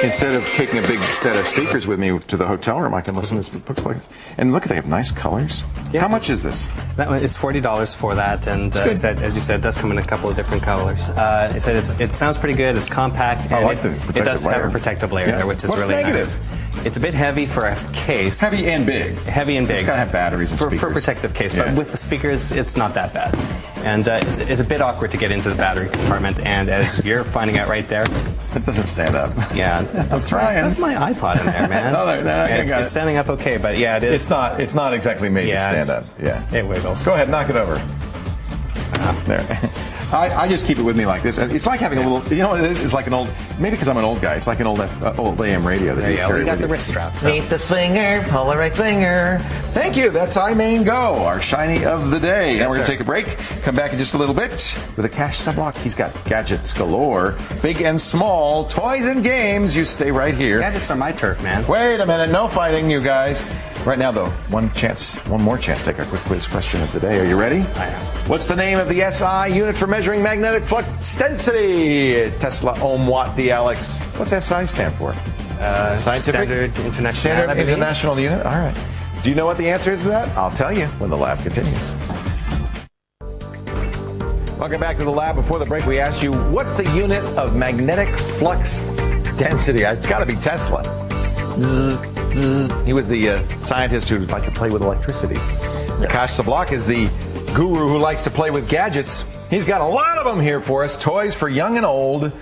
Speaker 2: Instead of taking a big set of speakers with me to the hotel room, I can listen to books like this. And look, they have nice colors. Yeah. How much is this?
Speaker 6: That one is $40 for that, and as you said, it does come in a couple of different colors. It sounds pretty good. It's compact, and it does have a protective layer there, which is really nice. It's a bit heavy for a case.
Speaker 2: Heavy and big.
Speaker 6: Heavy and big.
Speaker 2: It's got to have batteries and speakers.
Speaker 6: For a protective case, but with the speakers, it's not that bad. And it's a bit awkward to get into the battery compartment, and as you're finding out right there,
Speaker 2: it doesn't stand up.
Speaker 6: Yeah, that's right. That's my iPod in there, man. It's standing up okay, but yeah, it is.
Speaker 2: It's not exactly made to stand up. Yeah,
Speaker 6: it wiggles.
Speaker 2: Go ahead, knock it over. There. I just keep it with me like this. It's like having a little, you know what it is? It's like an old, maybe because I'm an old guy, it's like an old AM radio. That
Speaker 6: you got the wrist straps.
Speaker 2: Meet the swinger, Polaroid swinger. Thank you. That's iMain Go, our shiny of the day. Now we're going to take a break. Come back in just a little bit with a cash sub-block. He's got gadgets galore, big and small, toys and games. You stay right here.
Speaker 6: Gadgets are my turf, man.
Speaker 2: Wait a minute. No fighting, you guys. Right now, though, one more chance to take our quick quiz question of the day. Are you ready?
Speaker 6: I am.
Speaker 2: What's the name of the SI unit for measuring magnetic flux density? Tesla, ohm, watt, Alex. What's SI stand for? Scientific? Standard International Unit? All right. Do you know what the answer is to that? I'll tell you when the lab continues. Welcome back to the lab. Before the break, we asked you, what's the unit of magnetic flux density? It's got to be Tesla. He was the scientist who liked to play with electricity. Akash Sablak is the guru who likes to play with gadgets. He's got a lot of them here for us. Toys for young and old.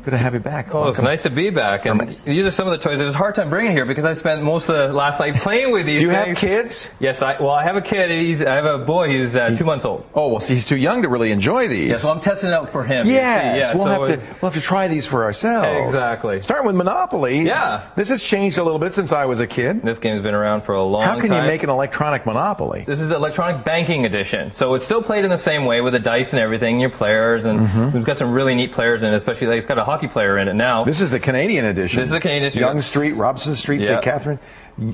Speaker 2: Good to have you back.
Speaker 10: Oh, it's nice to be back. And these are some of the toys. It was a hard time bringing here because I spent most of the last night playing with these
Speaker 2: things. Do you
Speaker 10: have
Speaker 2: kids?
Speaker 10: Yes, I have a kid. I have a boy who's 2 months old.
Speaker 2: Oh, well, see, he's too young to really enjoy these.
Speaker 10: Yeah, so I'm testing it out for him.
Speaker 2: Yes, we'll have to try these for ourselves.
Speaker 10: Exactly.
Speaker 2: Starting with Monopoly.
Speaker 10: Yeah.
Speaker 2: This has changed a little bit since I was a kid.
Speaker 10: This game's been around for a long time.
Speaker 2: How can you make an electronic Monopoly?
Speaker 10: This is electronic banking edition. So it's still played in the same way with the dice and everything, your players, and it's got some really neat players in it, especially it's got a hockey player in it now.
Speaker 2: This is the Canadian edition.
Speaker 10: This is the Canadian edition.
Speaker 2: Young Street, Robson Street, St. Catherine,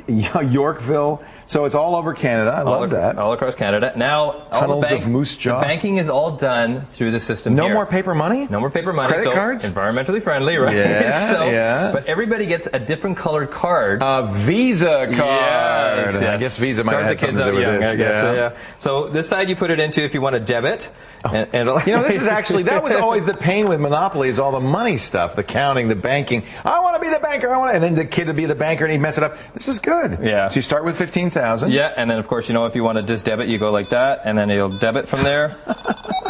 Speaker 2: Yorkville. So it's all over Canada. I love that.
Speaker 10: All across Canada. Now,
Speaker 2: Tunnels of Moose Jaw.
Speaker 10: The banking is all done through the system
Speaker 2: No more paper money?
Speaker 10: No more paper money.
Speaker 2: Credit cards?
Speaker 10: Environmentally friendly, right?
Speaker 2: Yeah,
Speaker 10: But everybody gets a different colored card.
Speaker 2: A Visa card.
Speaker 10: Yes.
Speaker 2: I guess Visa might have something to do with this.
Speaker 10: I guess, so this side you put it into if you want to debit. And
Speaker 2: this is actually, that was always the pain with Monopoly is all the money stuff, the counting, the banking. I want to be the banker. And then the kid would be the banker and he'd mess it up. This is good.
Speaker 10: Yeah.
Speaker 2: So you start with 15,000.
Speaker 10: Yeah, and then of course, if you want to just debit, you go like that, and then you'll debit from there.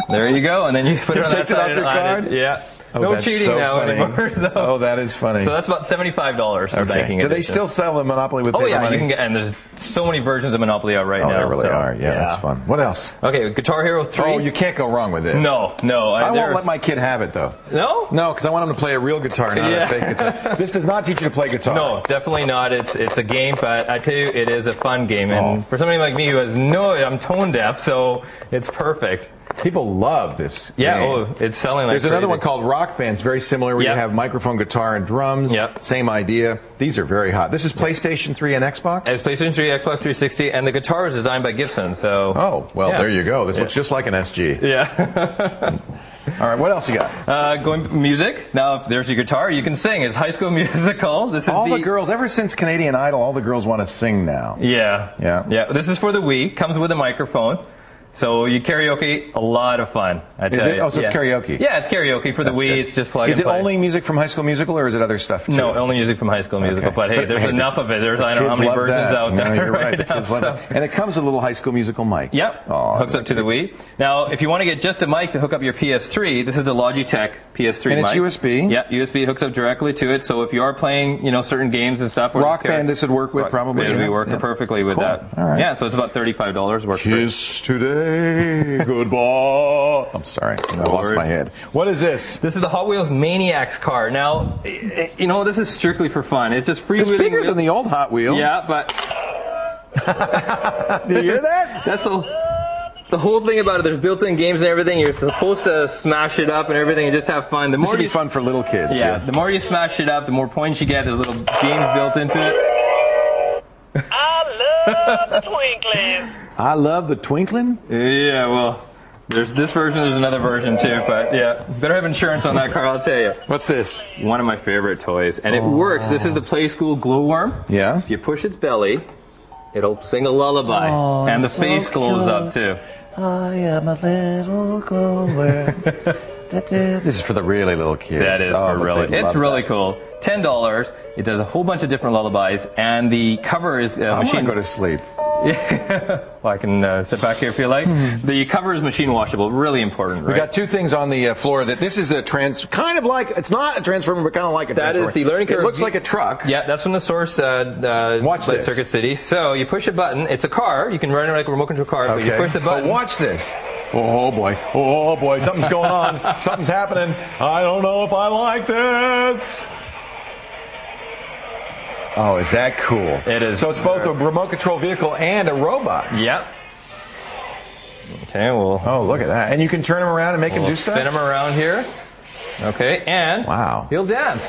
Speaker 10: There you go, and then you put it on that side.
Speaker 2: Off your card?
Speaker 10: Yeah.
Speaker 2: Oh,
Speaker 10: no cheating now anymore.
Speaker 2: Oh, that is funny.
Speaker 10: So that's about $75 for banking.
Speaker 2: Do they still sell the Monopoly with paper money?
Speaker 10: You can get, and there's so many versions of Monopoly out right now.
Speaker 2: There really are. Yeah, that's fun. What else?
Speaker 10: Okay, Guitar Hero 3.
Speaker 2: Oh, you can't go wrong with this.
Speaker 10: No.
Speaker 2: I won't let my kid have it, though.
Speaker 10: No?
Speaker 2: No, because I want him to play a real guitar, not a fake guitar. This does not teach you to play guitar.
Speaker 10: No, definitely not. It's a game, but I tell you, it is a fun game. And for somebody like me who has I'm tone deaf, so it's perfect.
Speaker 2: People love this
Speaker 10: game. It's selling like
Speaker 2: There's another one called Rock Band. It's very similar where you have microphone, guitar, and drums. Same idea. These are very hot. This is PlayStation 3 and Xbox?
Speaker 10: It's PlayStation 3, Xbox 360, and the guitar is designed by Gibson. So.
Speaker 2: Oh, well, there you go. This looks just like an SG.
Speaker 10: Yeah.
Speaker 2: All right, what else you got?
Speaker 10: Going music. Now, if there's your guitar, you can sing. It's High School Musical. This is
Speaker 2: all the girls. Ever since Canadian Idol, all the girls want to sing now.
Speaker 10: Yeah. This is for the Wii. Comes with a microphone. So you karaoke, a lot of fun.
Speaker 2: Is it? Oh, so it's karaoke.
Speaker 10: Yeah, it's karaoke for the Wii. Good. It's just plug and play.
Speaker 2: Is it only music from High School Musical, or is it other stuff too?
Speaker 10: No, only music from High School Musical. But hey, there's enough of it. There's I don't know how many versions out there.
Speaker 2: No, you're right. The kids love that. And it comes with a little High School Musical mic.
Speaker 10: Yep. Hooks up to the Wii. Now, if you want to get just a mic to hook up your PS3, this is the Logitech PS3 mic.
Speaker 2: And it's USB.
Speaker 10: Yeah, USB hooks up directly to it. So if you are playing, certain games and stuff,
Speaker 2: Rock Band, this would work with probably.
Speaker 10: It would be working perfectly with that.
Speaker 2: All right.
Speaker 10: Yeah, so it's about $35.
Speaker 2: Kiss today. Goodbye. I'm sorry. I lost my head. What is this?
Speaker 10: This is the Hot Wheels Maniacs car. Now, this is strictly for fun. It's just freewheeling. It's
Speaker 2: bigger than the old Hot Wheels.
Speaker 10: Yeah, but...
Speaker 2: Do you hear that?
Speaker 10: That's the whole thing about it. There's built-in games and everything. You're supposed to smash it up and everything and just have fun.
Speaker 2: This would be fun for little kids.
Speaker 10: Yeah, the more you smash it up, the more points you get. There's little games built into it.
Speaker 11: the twinkling.
Speaker 2: I love the twinkling?
Speaker 10: Yeah, well, there's this version, there's another version too, but yeah, better have insurance on that car, I'll tell you.
Speaker 2: What's this?
Speaker 10: One of my favorite toys, and it works. This is the Play School glowworm.
Speaker 2: Yeah?
Speaker 10: If you push its belly, it'll sing a lullaby, and the face glows up too.
Speaker 2: I am a little glowworm. This is for the really little kids.
Speaker 10: That is for really. It's really cool. $10. It does a whole bunch of different lullabies, and the cover is
Speaker 2: I
Speaker 10: machine.
Speaker 2: want to go to sleep.
Speaker 10: Well, I can sit back here if you like. The cover is machine washable. Really important, right?
Speaker 2: We got two things on the floor. That this is a kind of like, it's not a transformer, but kind of like a transformer.
Speaker 10: That is the learning curve.
Speaker 2: It looks like a truck.
Speaker 10: Yeah, that's from the source.
Speaker 2: Watch this.
Speaker 10: Circuit City. So you push a button. It's a car. You can run it like a remote control car.
Speaker 2: Okay.
Speaker 10: But you push the button.
Speaker 2: Oh, watch this. Oh boy. Oh boy. Something's going on. Something's happening. I don't know if I like this. Oh, is that cool?
Speaker 10: It is.
Speaker 2: So it's both a remote control vehicle and a robot.
Speaker 10: Yep. Okay, well.
Speaker 2: Oh, look at that. And you can turn him around and make him do stuff?
Speaker 10: Spin him around here. Okay, and
Speaker 2: wow,
Speaker 10: he'll dance.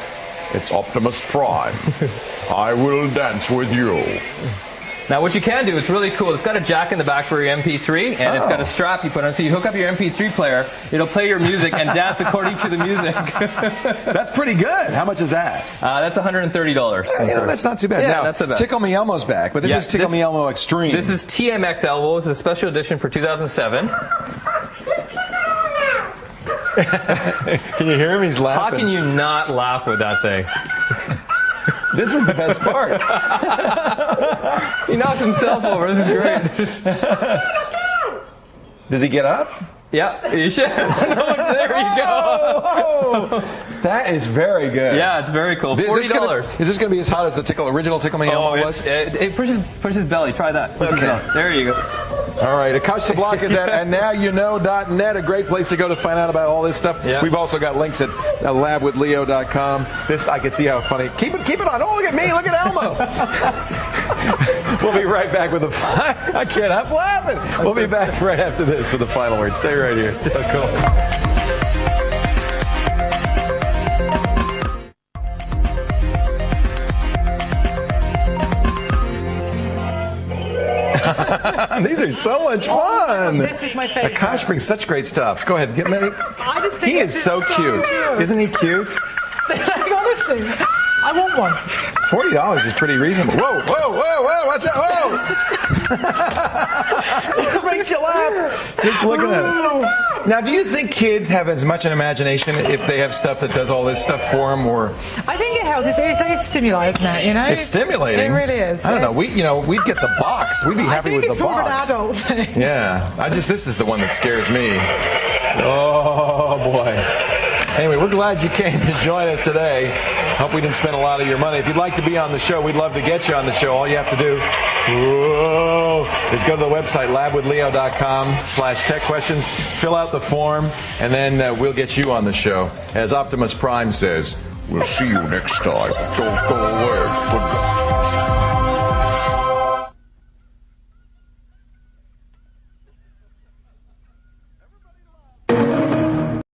Speaker 2: It's Optimus Prime. I will dance with you.
Speaker 10: Now, what you can do, it's really cool. It's got a jack in the back for your MP3, and it's got a strap you put on. So you hook up your MP3 player, it'll play your music and dance according to the music.
Speaker 2: That's pretty good. How much is that?
Speaker 10: That's $130.
Speaker 2: That's not too bad.
Speaker 10: Yeah,
Speaker 2: now,
Speaker 10: not so bad.
Speaker 2: Tickle Me Elmo's back, but this is Tickle Me Elmo Extreme.
Speaker 10: This is TMX Elmo. It's a special edition for 2007.
Speaker 2: Can you hear him? He's laughing.
Speaker 10: How can you not laugh with that thing?
Speaker 2: This is the best part.
Speaker 10: He knocked himself over. This is great.
Speaker 2: Does he get up?
Speaker 10: Yeah, you should. There you go.
Speaker 2: Oh, that is very good.
Speaker 10: Yeah, it's very cool. $40.
Speaker 2: Is this going to be as hot as the original Tickle Me Elmo was?
Speaker 10: It pushes belly. Try that. Okay. There you go.
Speaker 2: All right, Akash Sablak is at andnowyouknow.net, a great place to go to find out about all this stuff. Yep. We've also got links at labwithleo.com. This, I can see how funny. Keep it on. Oh, look at me. Look at Elmo. We'll be right back with the I can't help laughing. We'll be back right after this with the final word. Stay right here.
Speaker 10: Still cool.
Speaker 2: These are so much fun.
Speaker 3: This is my favorite.
Speaker 2: Akash brings such great stuff. Go ahead, get me.
Speaker 3: I just think
Speaker 2: he is so cute. Isn't he cute?
Speaker 3: Like, honestly, I want one.
Speaker 2: $40 is pretty reasonable. Whoa, whoa, whoa, whoa! Watch out! Whoa! It just makes you laugh just looking at it. Now, do you think kids have as much an imagination if they have stuff that does all this stuff for them, or?
Speaker 3: I think it helps. It's very stimulating, isn't it? You know,
Speaker 2: it's stimulating.
Speaker 3: It really is.
Speaker 2: I don't know. We'd get the box. We'd be happy with the box.
Speaker 3: I think it's more of an adult thing.
Speaker 2: Yeah. This is the one that scares me. Oh boy. Anyway, we're glad you came to join us today. Hope we didn't spend a lot of your money. If you'd like to be on the show, we'd love to get you on the show. All you have to do is go to the website labwithleo.com/tech questions, fill out the form, and then we'll get you on the show. As Optimus Prime says, we'll see you next time. Don't go away.